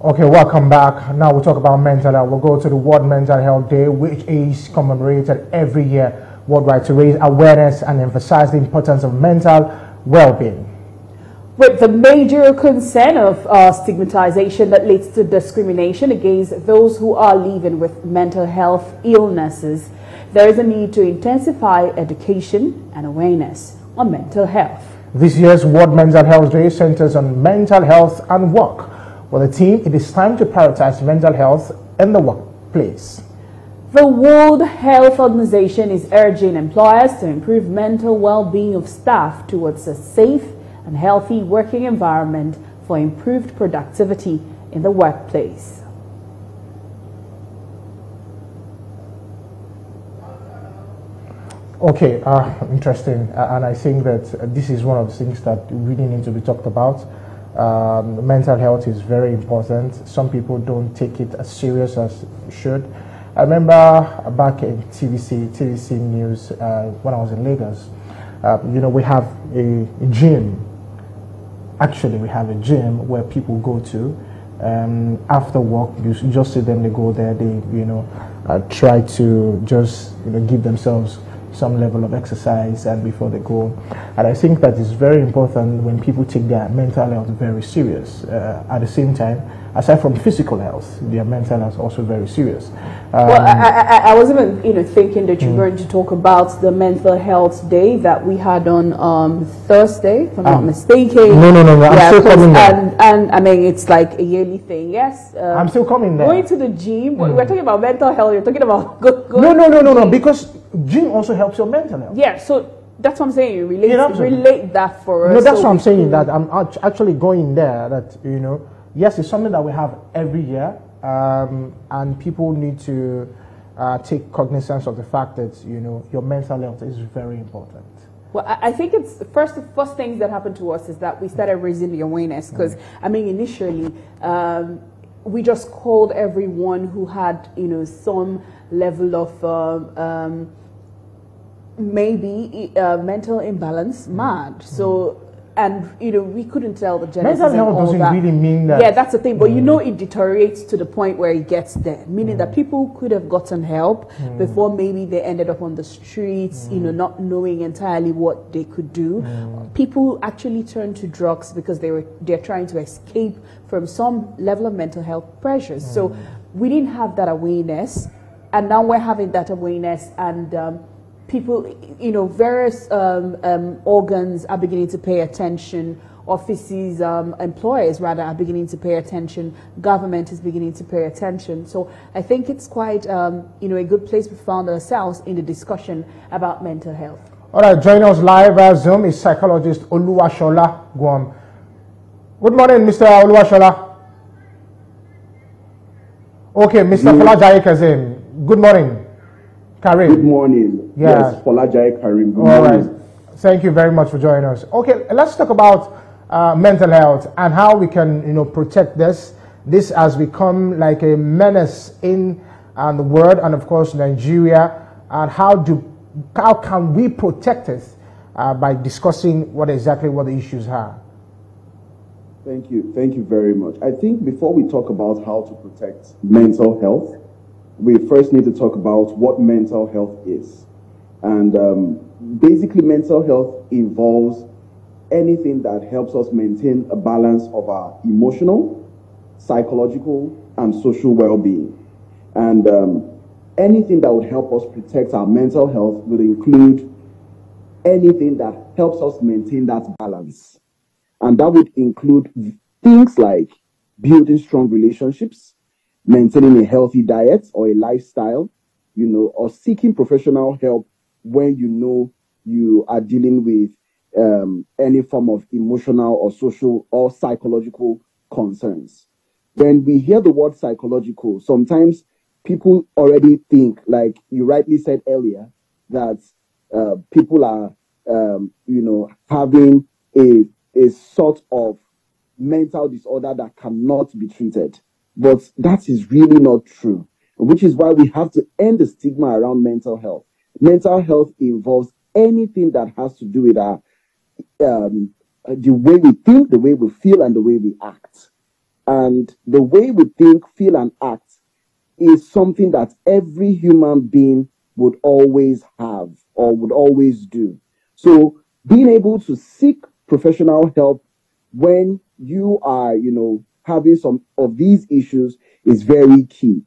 Okay, welcome back. Now we'll talk about mental health. We'll go to the World Mental Health Day, which is commemorated every year worldwide to raise awareness and emphasize the importance of mental well-being. With the major concern of stigmatization that leads to discrimination against those who are living with mental health illnesses, there is a need to intensify education and awareness on mental health. This year's World Mental Health Day centers on mental health and work. For the team, it is time to prioritize mental health in the workplace. The World Health Organization is urging employers to improve mental well-being of staff towards a safe and healthy working environment for improved productivity in the workplace. Okay, interesting. And I think that this is one of the things that really need to be talked about. Mental health is very important. Some people don't take it as serious as it should. I remember back in TVC News when I was in Lagos, we have a gym. Actually, we have a gym where people go to. After work, you just see them, they go there, they, try to just, give themselves some level of exercise and before they go. And I think that is very important when people take their mental health very serious. At the same time, aside from physical health, their mental health is also very serious. Well, I was even thinking that you're going to talk about the mental health day that we had on Thursday, if I'm not mistaken. No. I'm still coming there. And I mean, it's like a yearly thing, yes? I'm still coming there. Going to the gym, we're talking about mental health, you're talking about No, because gym also helps your mental health. Yeah, so that's what I'm saying. Relate that for us. No, that's what I'm saying. That I'm actually going there. That yes, it's something that we have every year, and people need to take cognizance of the fact that your mental health is very important. Well, I think it's the first things that happened to us is that we started raising the awareness because I mean initially we just called everyone who had some level of maybe mental imbalance mad. So and we couldn't tell the genesis. Mental health doesn't really mean that. Yeah, that's the thing. But it deteriorates to the point where it gets there, meaning that people could have gotten help before maybe they ended up on the streets, not knowing entirely what they could do. People actually turn to drugs because they're trying to escape from some level of mental health pressures. So we didn't have that awareness, and now we're having that awareness, and people, various organs are beginning to pay attention. Offices, employers rather, are beginning to pay attention. Government is beginning to pay attention. So I think it's quite, a good place we found ourselves in the discussion about mental health. All right, joining us live via Zoom is psychologist Oluwashola Guam. Good morning, Mr. Oluwashola. Okay, Mr. Folajaye Kazim. Good morning. Karim. Good morning. Yeah. Yes, Folajaye Karim. Good All morning. right. Thank you very much for joining us. Okay, let's talk about mental health and how we can, protect this. This has become like a menace in the world and, of course, Nigeria. And how can we protect it by discussing what the issues are? Thank you. Thank you very much. I think before we talk about how to protect mental health, we first need to talk about what mental health is. And basically, mental health involves anything that helps us maintain a balance of our emotional, psychological, and social well-being. And anything that would help us protect our mental health would include anything that helps us maintain that balance. And that would include things like building strong relationships, maintaining a healthy diet or a lifestyle, or seeking professional help when you are dealing with any form of emotional or social or psychological concerns. When we hear the word psychological, sometimes people already think, like you rightly said earlier, that people are, having a sort of mental disorder that cannot be treated. But that is really not true, which is why we have to end the stigma around mental health. Mental health involves anything that has to do with the way we think, the way we feel, and the way we act. and the way we think, feel, and act is something that every human being would always have or would always do. So being able to seek professional help when you are, having some of these issues is very key.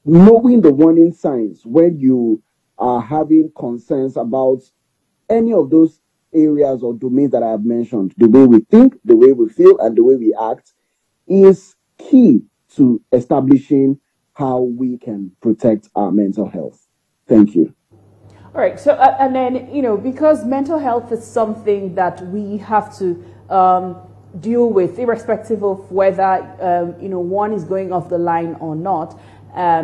Knowing the warning signs when you are having concerns about any of those areas or domains that I have mentioned, the way we think, the way we feel, and the way we act is key to establishing how we can protect our mental health. Thank you. All right. So, and then, because mental health is something that we have to deal with, irrespective of whether, one is going off the line or not,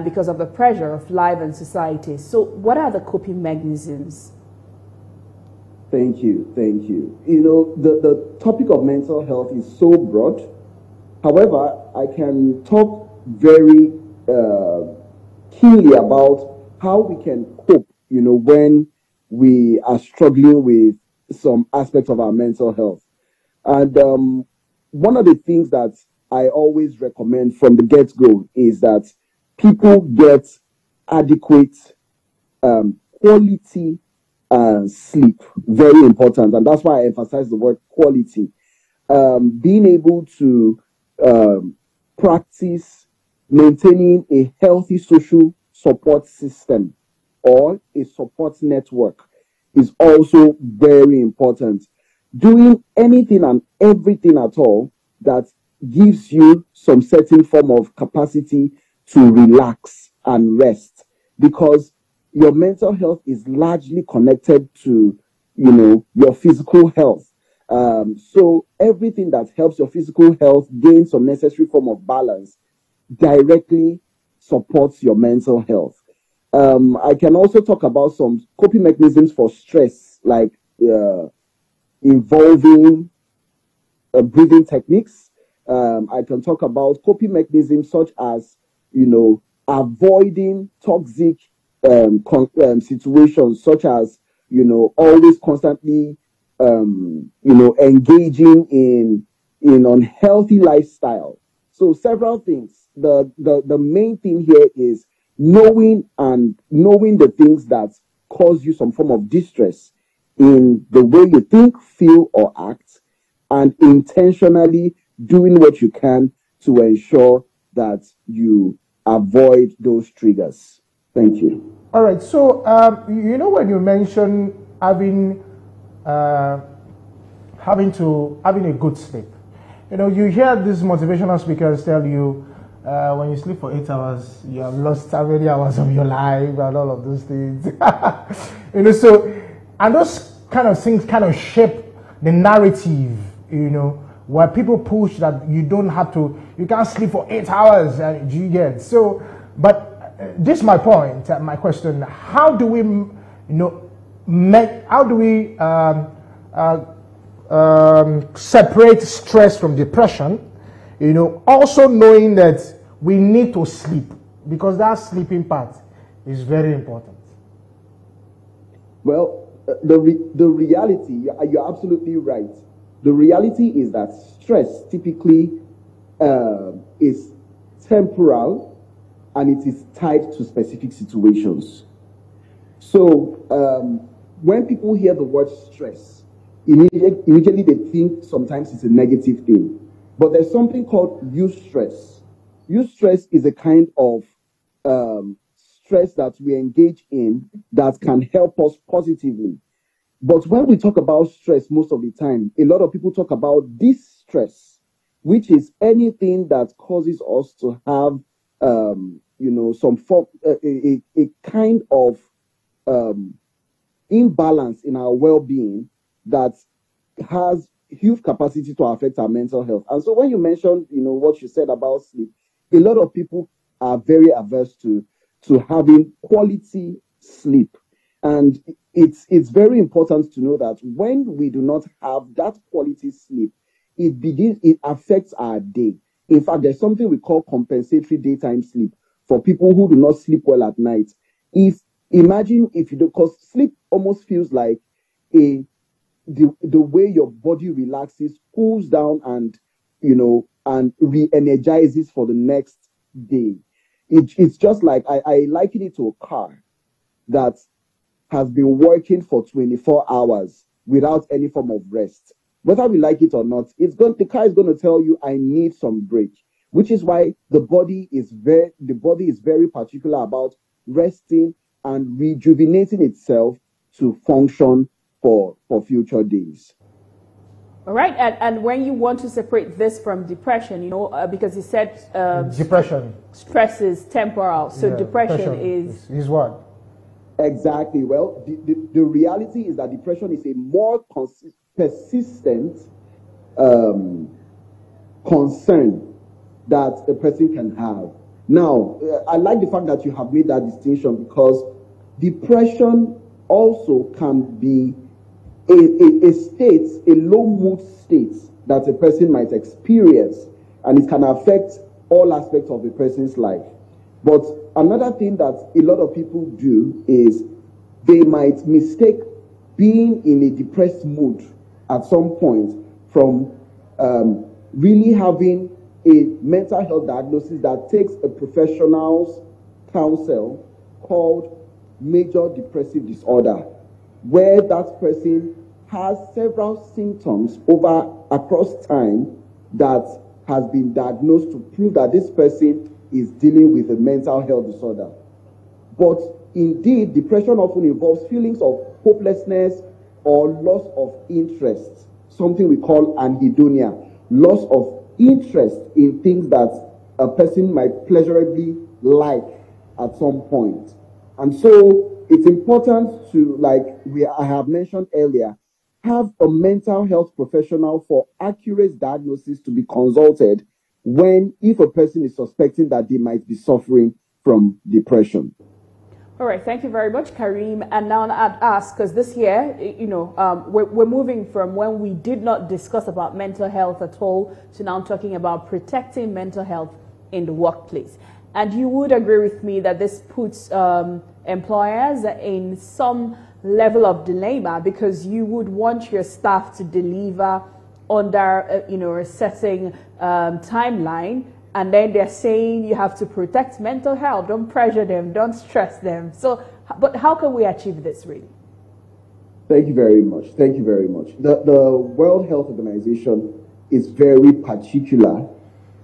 because of the pressure of life and society. So what are the coping mechanisms? Thank you. Thank you. The topic of mental health is so broad. However, I can talk very keenly about how we can cope, when we are struggling with some aspects of our mental health. And one of the things that I always recommend from the get-go is that people get adequate quality sleep. Very important. And that's why I emphasize the word quality. Being able to practice maintaining a healthy social support system or a support network is also very important. Doing anything and everything at all that gives you some certain form of capacity to relax and rest, because your mental health is largely connected to, your physical health. So everything that helps your physical health gain some necessary form of balance directly supports your mental health. I can also talk about some coping mechanisms for stress, like involving breathing techniques. I can talk about coping mechanisms such as, avoiding toxic situations, such as, always constantly, engaging in unhealthy lifestyle. So several things. The main thing here is knowing the things that cause you some form of distress in the way you think, feel, or act, and intentionally doing what you can to ensure that you avoid those triggers. Thank you. All right. So, when you mention having a good sleep, you hear these motivational speakers tell you, when you sleep for 8 hours, you have lost how many hours of your life and all of those things. So, and those kind of things kind of shape the narrative, where people push that you can't sleep for 8 hours, you get. So, but this is my point, my question. How do we, separate stress from depression? Also knowing that we need to sleep, because that sleeping part is very important. Well, the reality, you're absolutely right. The reality is that stress typically is temporal, and it is tied to specific situations. So when people hear the word stress, immediately they think sometimes it's a negative thing. But there's something called eustress. Eustress is a kind of stress that we engage in that can help us positively. But when we talk about stress most of the time, a lot of people talk about distress, which is anything that causes us to have some form, a kind of imbalance in our well-being that has huge capacity to affect our mental health. And so when you mentioned, what you said about sleep, a lot of people are very averse to having quality sleep. And it's very important to know that when we do not have that quality sleep, it affects our day. In fact, there's something we call compensatory daytime sleep for people who do not sleep well at night. Imagine if you do, because sleep almost feels like the way your body relaxes, cools down, and and re-energizes for the next day. It's just like, I liken it to a car that has been working for 24 hours without any form of rest. Whether we like it or not, the car is going to tell you, I need some break, which is why the body is very particular about resting and rejuvenating itself to function for future days. All right, and when you want to separate this from depression, you know, because you said depression, stress is temporal, so yeah, depression is what? Exactly. Well, the reality is that depression is a more persistent concern that a person can have. Now, I like the fact that you have made that distinction, because depression also can be a state, a low mood state that a person might experience, and it can affect all aspects of a person's life. But another thing that a lot of people do is they might mistake being in a depressed mood at some point from really having a mental health diagnosis that takes a professional's counsel called major depressive disorder, where that person has several symptoms across time that has been diagnosed to prove that this person is dealing with a mental health disorder. But indeed, depression often involves feelings of hopelessness or loss of interest, something we call anhedonia, loss of interest in things that a person might pleasurably like at some point. And so it's important to, like I have mentioned earlier, have a mental health professional for accurate diagnosis to be consulted if a person is suspecting that they might be suffering from depression. All right, thank you very much, Karim. And now I'd ask, because this year, you know, we're moving from when we did not discuss about mental health at all to now talking about protecting mental health in the workplace. And you would agree with me that this puts employers in some level of dilemma, because you would want your staff to deliver under you know, a certain timeline, and then they're saying you have to protect mental health, don't pressure them, don't stress them. So, but how can we achieve this really? Thank you very much. Thank you very much. The World Health Organization is very particular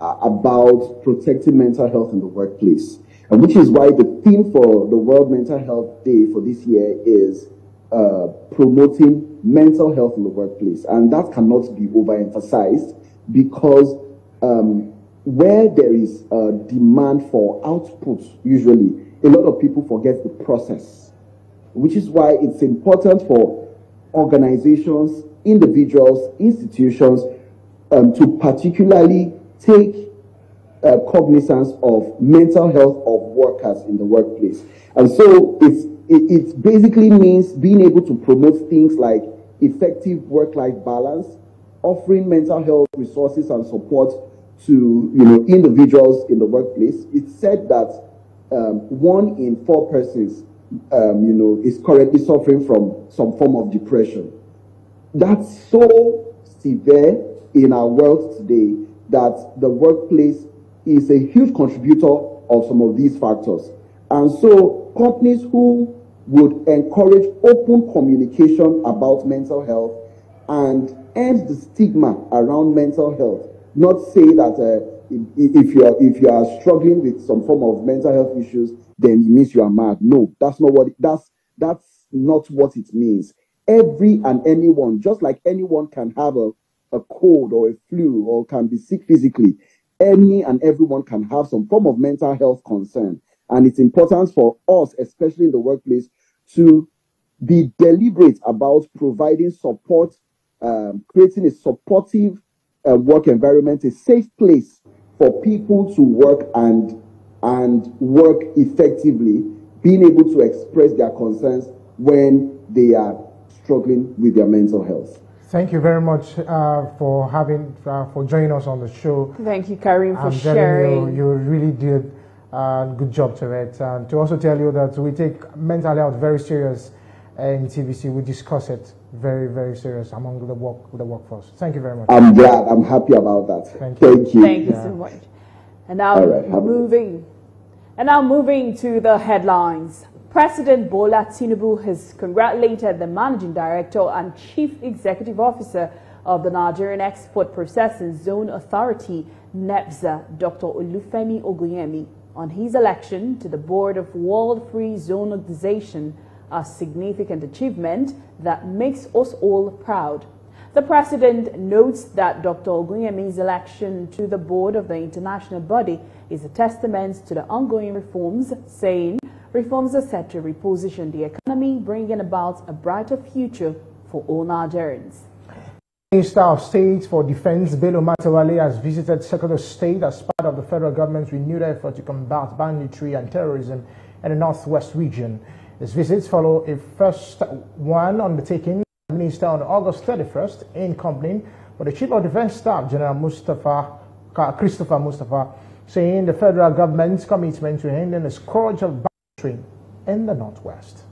about protecting mental health in the workplace, and which is why the theme for the World Mental Health Day for this year is promoting mental health in the workplace. And that cannot be overemphasized, because where there is a demand for output, usually a lot of people forget the process, which is why it's important for organizations, individuals, institutions to particularly take cognizance of mental health of workers in the workplace. And so it basically means being able to promote things like effective work-life balance, offering mental health resources and support to individuals in the workplace. It's said that 1 in 4 persons is currently suffering from some form of depression. That's so severe in our world today that the workplace is a huge contributor of some of these factors. And so companies who would encourage open communication about mental health and end the stigma around mental health, not say that if you are struggling with some form of mental health issues, then it means you are mad. No, that's not what it means. Every and anyone, just like anyone can have a cold or a flu or can be sick physically, any and everyone can have some form of mental health concern. And it's important for us, especially in the workplace, to be deliberate about providing support, creating a supportive work environment, a safe place for people to work and work effectively, being able to express their concerns when they are struggling with their mental health. Thank you very much for joining us on the show. Thank you, Karim, for sharing. You really did a good job to it. And to also tell you that we take mental health very serious in TVC. We discuss it very, very serious among the workforce. Thank you very much. I'm glad. I'm happy about that. Thank you. Thank you so much. And now moving to the headlines. President Bola Tinubu has congratulated the Managing Director and Chief Executive Officer of the Nigerian Export Processing Zone Authority, NEPZA, Dr. Olufemi Ogunyemi, on his election to the Board of World Free Zone Organization, a significant achievement that makes us all proud. The President notes that Dr. Ogunyemi's election to the board of the international body is a testament to the ongoing reforms, saying reforms are set to reposition the economy, bringing about a brighter future for all Nigerians. Minister of State for Defense Bello Matawalle has visited Secretary of State as part of the federal government's renewed effort to combat banditry and terrorism in the Northwest region. His visits follow a first one undertaken by the Minister on August 31st in company with the Chief of Defense Staff, General Christopher Mustafa, saying the federal government's commitment to ending the scourge of banditry in the Northwest.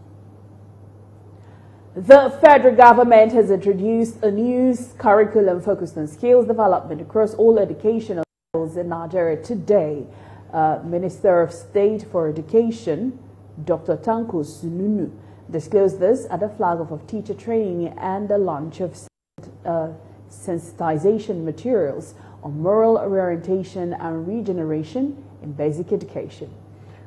The federal government has introduced a new curriculum focused on skills development across all educational levels in Nigeria today. Minister of State for Education, Dr. Tanko Sununu, disclosed this at the flag-off of teacher training and the launch of sensitization materials on moral orientation and regeneration in basic education.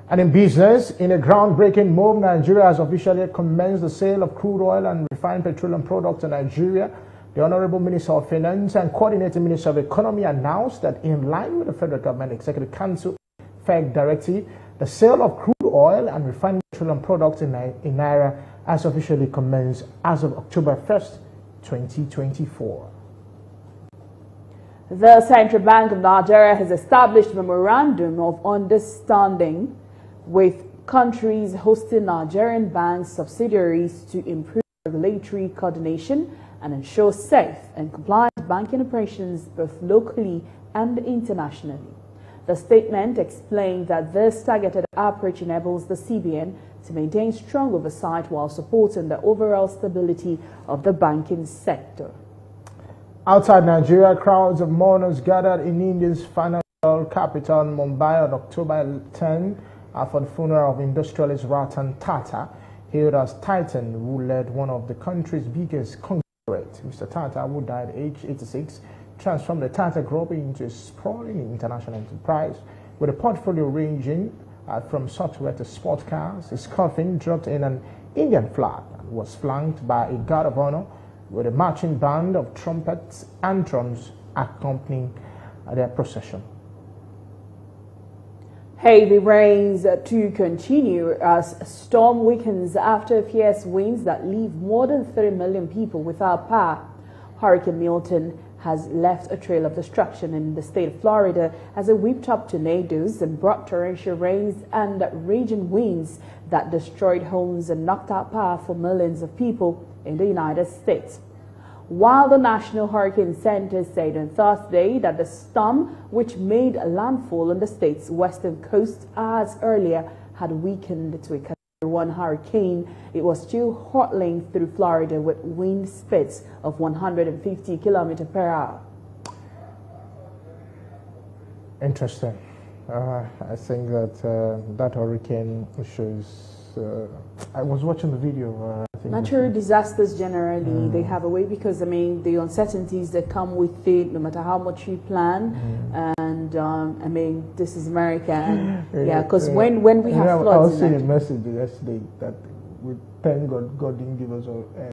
And in business, in a groundbreaking move, Nigeria has officially commenced the sale of crude oil and refined petroleum products in Nigeria. The Honorable Minister of Finance and Coordinating Minister of Economy announced that in line with the Federal Government Executive Council FEC directive, the sale of crude oil and refined petroleum products in Naira has officially commenced as of October 1st, 2024. The Central Bank of Nigeria has established a memorandum of understanding with countries hosting Nigerian bank subsidiaries to improve regulatory coordination and ensure safe and compliant banking operations both locally and internationally. The statement explained that this targeted approach enables the CBN to maintain strong oversight while supporting the overall stability of the banking sector. Outside Nigeria, crowds of mourners gathered in India's financial capital, Mumbai, on October 10 for the funeral of industrialist Ratan Tata, hailed as Titan, who led one of the country's biggest conglomerates. Mr. Tata, who died at age 86, transformed the Tata Group into a sprawling international enterprise with a portfolio ranging from software to sports cars. His coffin, dropped in an Indian flag, was flanked by a guard of honor with a marching band of trumpets and drums accompanying their procession. Heavy rains to continue as storm weakens after fierce winds that leave more than 30 million people without power. Hurricane Milton has left a trail of destruction in the state of Florida as it whipped up tornadoes and brought torrential rains and raging winds that destroyed homes and knocked out power for millions of people in the United States. While the National Hurricane Center said on Thursday that the storm, which made landfall on the state's western coast hours earlier, had weakened to a Category 1 hurricane, it was still hurtling through Florida with wind speeds of 150 km per hour. Interesting. I think that that hurricane shows. I was watching the video. Natural disasters generally, they have a way, because I mean the uncertainties that come with it, no matter how much you plan, and I mean this is America, and yeah, because when we have floods, I was seeing a message yesterday that we thank God didn't give us